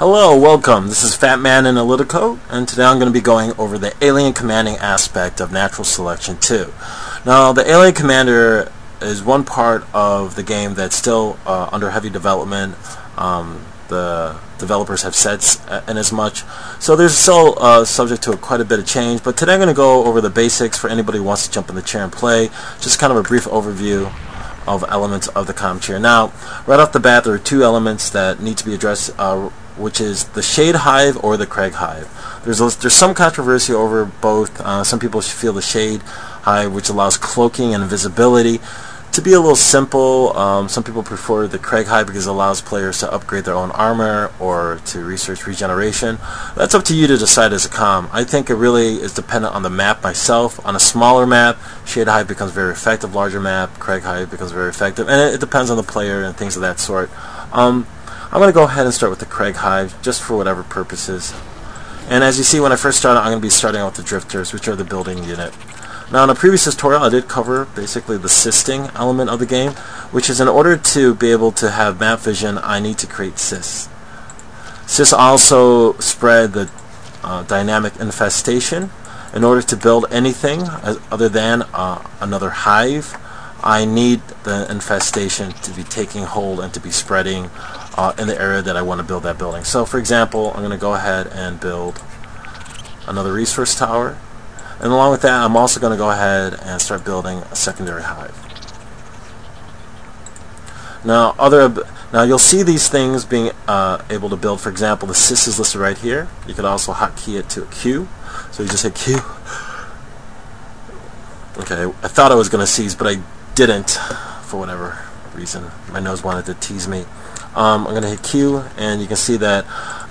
Hello, welcome. This is Fatman in a littlecoat, and today I'm going to be going over the alien commanding aspect of natural selection 2. Now, the alien commander is one part of the game that's still under heavy development. The developers have said in as much, so there's still subject to quite a bit of change. But today I'm going to go over the basics for anybody who wants to jump in the chair and play. Just kind of a brief overview of elements of the comm chair. Now, right off the bat, there are two elements that need to be addressed, which is the shade hive or the Kharra hive. There's some controversy over both. Some people feel the shade hive, which allows cloaking and invisibility, to be a little simple. Some people prefer the Kharra hive because it allows players to upgrade their own armor or to research regeneration. That's up to you to decide as a comm. I think it really is dependent on the map myself. On a smaller map, shade hive becomes very effective. Larger map, Kharra hive becomes very effective, and it depends on the player and things of that sort. I'm going to go ahead and start with the Kharra hive just for whatever purposes. And as you see, when I first started, I'm going to be starting out with the drifters, which are the building unit. Now, in a previous tutorial, I did cover basically the systing element of the game, which is in order to be able to have map vision, I need to create sys. Sys also spread the dynamic infestation. In order to build anything other than another hive, I need the infestation to be taking hold and to be spreading in the area that I want to build that building. So, for example, I'm going to go ahead and build another resource tower. And along with that, I'm also going to go ahead and start building a secondary hive. Now, you'll see these things being able to build. For example, the sys is listed right here. You could also hotkey it to a Q. So you just hit Q. Okay, I thought I was going to seize, but I didn't for whatever reason. My nose wanted to tease me. I'm going to hit Q, and you can see that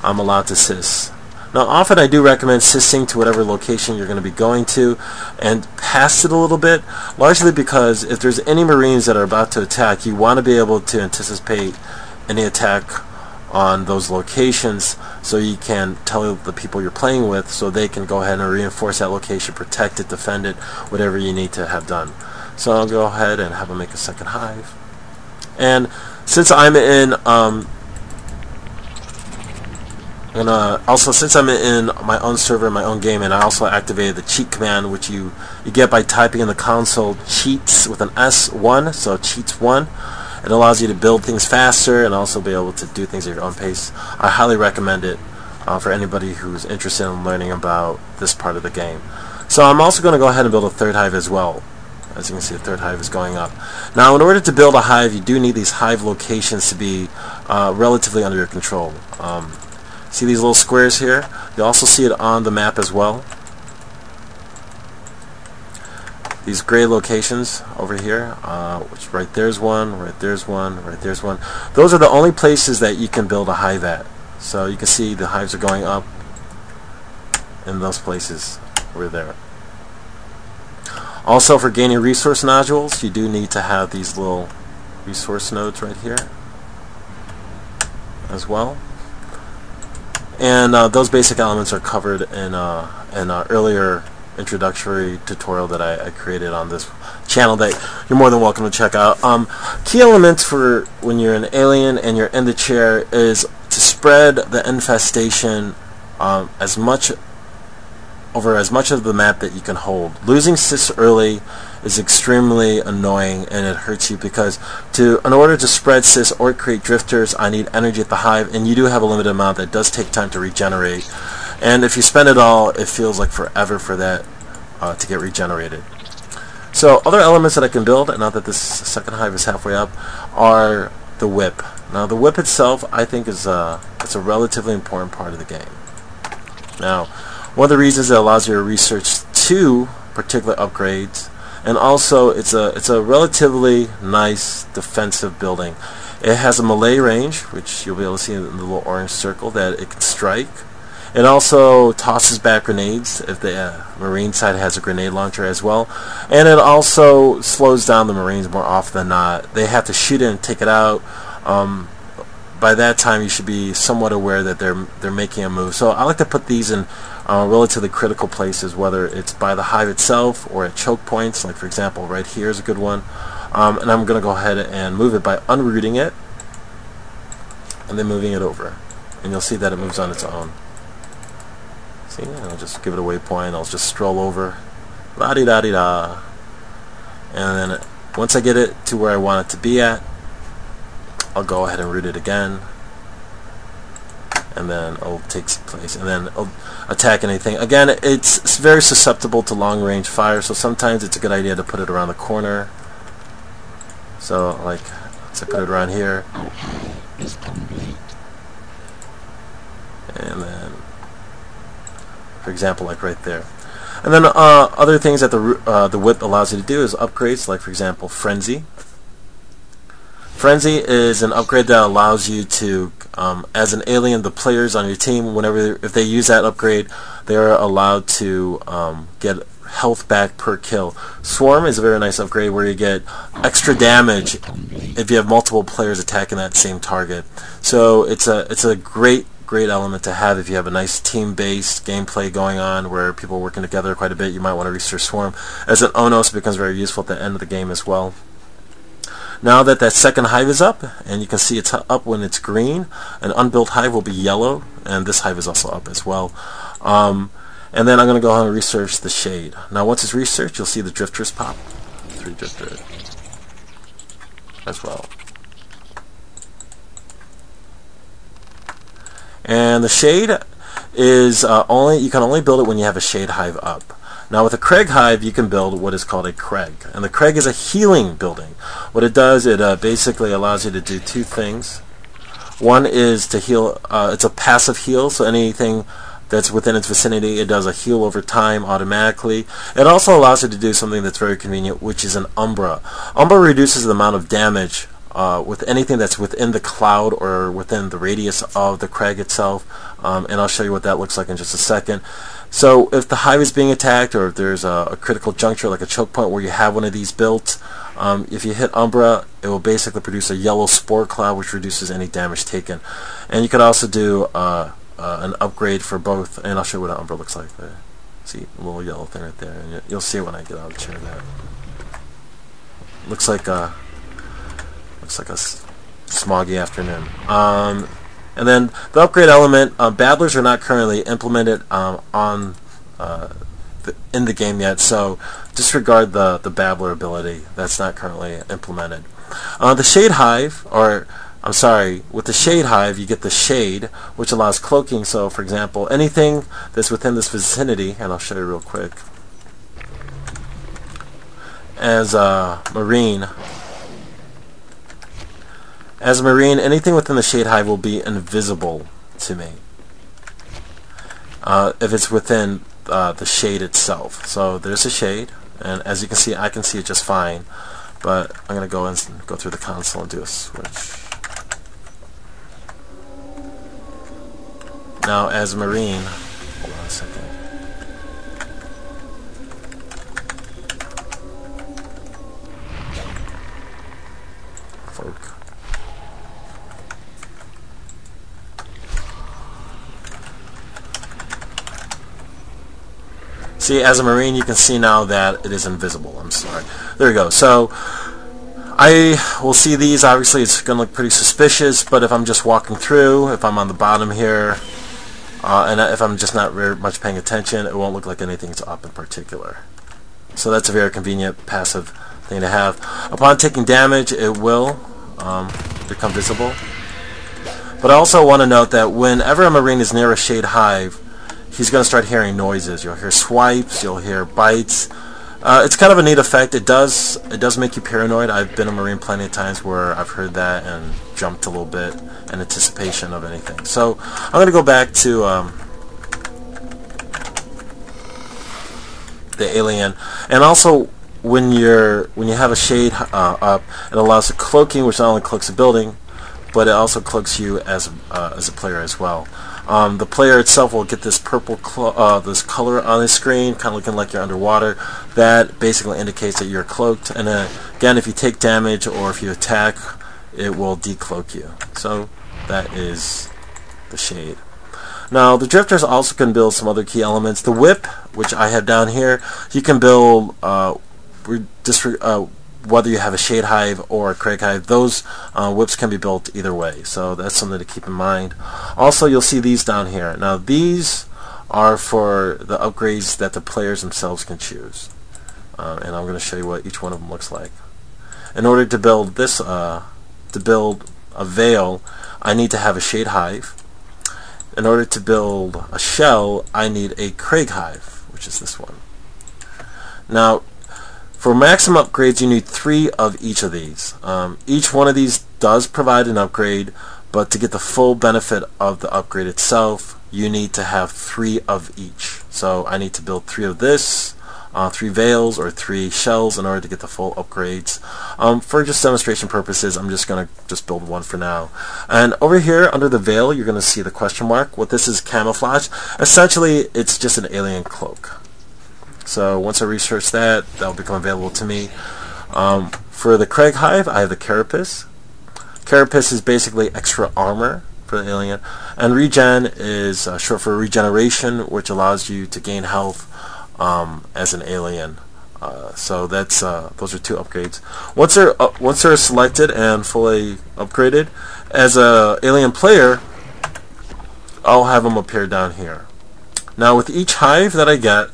I'm allowed to sys. Now, often I do recommend sysing to whatever location you're going to be going to and past it a little bit, largely because if there's any Marines that are about to attack, you want to be able to anticipate any attack on those locations so you can tell the people you're playing with so they can go ahead and reinforce that location, protect it, defend it, whatever you need to have done. So I'll go ahead and have them make a second hive. And since I'm in since I'm in my own server, my own game, and I also activated the cheat command, which you get by typing in the console cheats with an S1, so cheats 1. It allows you to build things faster and also be able to do things at your own pace. I highly recommend it for anybody who's interested in learning about this part of the game. So I'm also going to go ahead and build a third hive as well. As you can see, the third hive is going up. Now, in order to build a hive, you do need these hive locations to be relatively under your control. See these little squares here? You also see it on the map as well. These gray locations over here, which right there's one, right there's one, right there's one. Those are the only places that you can build a hive at. So you can see the hives are going up in those places over there. Also, for gaining resource nodules, you do need to have these little resource nodes right here as well. And those basic elements are covered in an earlier introductory tutorial that I created on this channel that you're more than welcome to check out. Key elements for when you're an alien and you're in the chair is to spread the infestation over as much of the map that you can hold. Losing sys early is extremely annoying, and it hurts you because in order to spread sys or create drifters, I need energy at the hive, and you do have a limited amount that does take time to regenerate. And if you spend it all, it feels like forever for that to get regenerated. So other elements that I can build, and now that this second hive is halfway up, are the whip. Now the whip itself, I think, is it's a relatively important part of the game. Now, one of the reasons it allows you to research 2 particular upgrades, and also it's a relatively nice defensive building. It has a melee range, which you'll be able to see in the little orange circle that it can strike. It also tosses back grenades if the Marine side has a grenade launcher as well, and it also slows down the Marines more often than not. They have to shoot it and take it out. By that time, you should be somewhat aware that they're making a move. So I like to put these in relatively critical places, whether it's by the hive itself or at choke points. Like, for example, right here is a good one. And I'm going to go ahead and move it by unrooting it and then moving it over. and you'll see that it moves on its own. See, I'll just give it a waypoint. I'll just stroll over, la-di-da-di-da, and then once I get it to where I want it to be at, I'll go ahead and root it again, and then it'll take place, and then it'll attack anything. Again, it's very susceptible to long-range fire, so sometimes it's a good idea to put it around the corner. So, like, let's put it around here, and then, for example, like right there. And then other things that the whip allows you to do is upgrades, like for example, Frenzy. Frenzy is an upgrade that allows you to, as an alien, the players on your team, if they use that upgrade, they are allowed to get health back per kill. Swarm is a very nice upgrade where you get extra damage if you have multiple players attacking that same target. So it's a great element to have if you have a nice team-based gameplay going on where people are working together quite a bit. You might want to research Swarm. As an Onos, it becomes very useful at the end of the game as well. Now that second hive is up, and you can see it's up when it's green, an unbuilt hive will be yellow, and this hive is also up as well. And then I'm going to go ahead and research the shade. Now once it's researched, you'll see the drifters pop. 3 drifters as well. And the shade is you can only build it when you have a shade hive up. Now with a Craig hive, you can build what is called a Craig, and the Craig is a healing building. What it does, it basically allows you to do 2 things. One is to heal. It's a passive heal, so anything that's within its vicinity, it does a heal over time automatically. It also allows you to do something that's very convenient, which is an Umbra. Umbra reduces the amount of damage with anything that's within the cloud or within the radius of the Crag itself, and I'll show you what that looks like in just a second. So if the hive is being attacked, or if there's a critical juncture like a choke point where you have one of these built, if you hit Umbra, it will basically produce a yellow spore cloud which reduces any damage taken. And you could also do an upgrade for both, and I'll show you what an Umbra looks like there. See, a little yellow thing right there, and you'll see it when I get out of the chair. That looks like a smoggy afternoon. And then the upgrade element, babblers are not currently implemented in the game yet, so disregard the babbler ability. That's not currently implemented. The shade hive, with the shade hive you get the shade, which allows cloaking. So for example, anything that's within this vicinity, and I'll show you real quick, as a Marine, anything within the shade hive will be invisible to me if it's within the shade itself. So there's a shade, and as you can see, I can see it just fine, but I'm going to go through the console and do a switch. Now as a Marine, hold on a second. Folk. See, as a Marine, you can see now that it is invisible. I'm sorry. There we go. So I will see these. Obviously, it's going to look pretty suspicious, but if I'm just walking through, if I'm on the bottom here, and if I'm just not very much paying attention, it won't look like anything's up in particular. So that's a very convenient passive thing to have. Upon taking damage, it will become visible. But I also want to note that whenever a Marine is near a shade hive, he's going to start hearing noises. You'll hear swipes, you'll hear bites. It's kind of a neat effect. It does make you paranoid. I've been a Marine plenty of times where I've heard that and jumped a little bit in anticipation of anything. So I'm going to go back to the alien, and also when you have a shade up, it allows the cloaking, which not only cloaks a building, but it also cloaks you as a player as well. The player itself will get this purple this color on his screen, kind of looking like you're underwater. That basically indicates that you're cloaked. And again, if you take damage or if you attack, it will decloak you. So that is the shade. Now the drifters also can build some other key elements. The whip, which I have down here, you can build whether you have a shade hive or a crag hive, those whips can be built either way. So that's something to keep in mind. Also, you'll see these down here. Now these are for the upgrades that the players themselves can choose. And I'm going to show you what each one of them looks like. In order to build this, to build a veil, I need to have a shade hive. In order to build a shell, I need a crag hive, which is this one. Now, for maximum upgrades, you need 3 of each of these. Each one of these does provide an upgrade, but to get the full benefit of the upgrade itself, you need to have 3 of each. So I need to build 3 of this, 3 veils or 3 shells in order to get the full upgrades. For just demonstration purposes, I'm just going to build 1 for now. And over here under the veil, you're going to see the question mark. What this is camouflage. Essentially, it's just an alien cloak. So once I research that, that'll become available to me. For the crag hive, I have the carapace. Carapace is basically extra armor for the alien. And regen is short for regeneration, which allows you to gain health as an alien. So that's those are 2 upgrades. Once they're selected and fully upgraded, as a alien player, I'll have them appear down here. Now with each hive that I get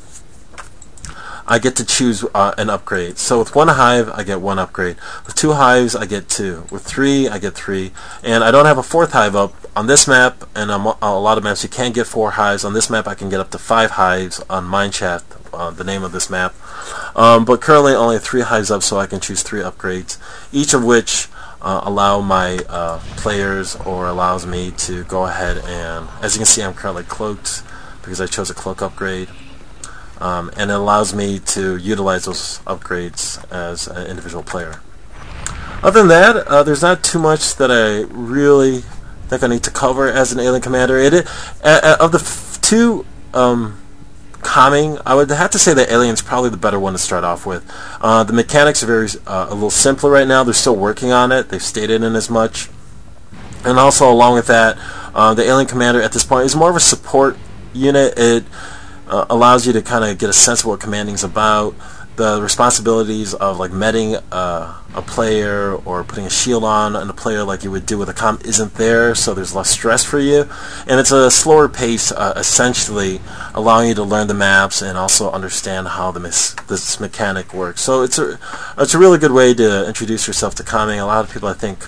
to choose an upgrade. So with 1 hive, I get 1 upgrade. With 2 hives, I get 2. With 3, I get 3. And I don't have a 4th hive up on this map, and on a lot of maps you can't get 4 hives. On this map, I can get up to 5 hives on Mineshaft, the name of this map. But currently only 3 hives up, so I can choose 3 upgrades, each of which allow my players or allows me to go ahead and, as you can see, I'm currently cloaked because I chose a cloak upgrade. And it allows me to utilize those upgrades as an individual player. Other than that, there's not too much that I really think I need to cover as an alien commander. Of the 2 calming, I would have to say that alien's probably the better one to start off with. The mechanics are a little simpler right now. They're still working on it. They've stated in as much. And also along with that, the alien commander at this point is more of a support unit. It allows you to kind of get a sense of what commanding is about. The responsibilities of like meting a player or putting a shield on a player like you would do with a comm isn't there, so there's less stress for you. And it's a slower pace, essentially allowing you to learn the maps and also understand how this mechanic works. So it's a really good way to introduce yourself to comming. A lot of people, I think,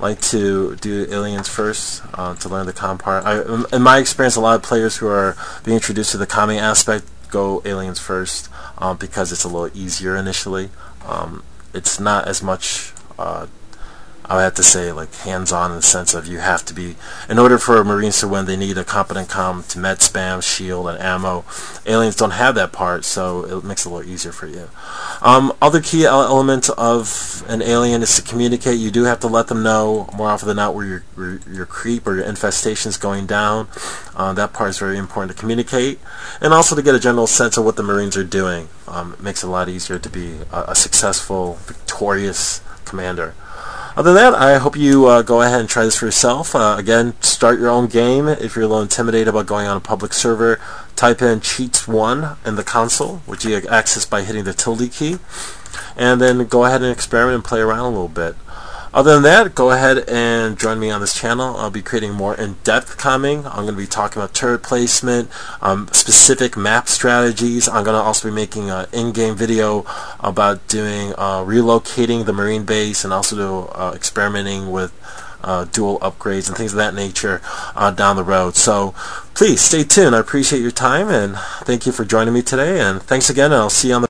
like to do aliens first to learn the comm part. In my experience, a lot of players who are being introduced to the comming aspect go aliens first because it's a little easier initially. It's not as much, I would have to say, like hands-on in the sense of you have to be, in order for Marines to win, they need a competent comm to med spam, shield, and ammo. Aliens don't have that part, so it makes it a little easier for you. Other key elements of an alien is to communicate. You do have to let them know more often than not where your creep or your infestation is going down. That part is very important to communicate, and also to get a general sense of what the Marines are doing. It makes it a lot easier to be a successful, victorious commander. Other than that, I hope you go ahead and try this for yourself. Again, start your own game. If you're a little intimidated about going on a public server, type in cheats1 in the console, which you access by hitting the tilde key, and then go ahead and experiment and play around a little bit. Other than that, go ahead and join me on this channel. I'll be creating more in-depth comming. I'm going to be talking about turret placement, specific map strategies. I'm going to also be making an in-game video about doing relocating the Marine base and also experimenting with dual upgrades and things of that nature down the road. So please stay tuned. I appreciate your time and thank you for joining me today. And thanks again, and I'll see you on the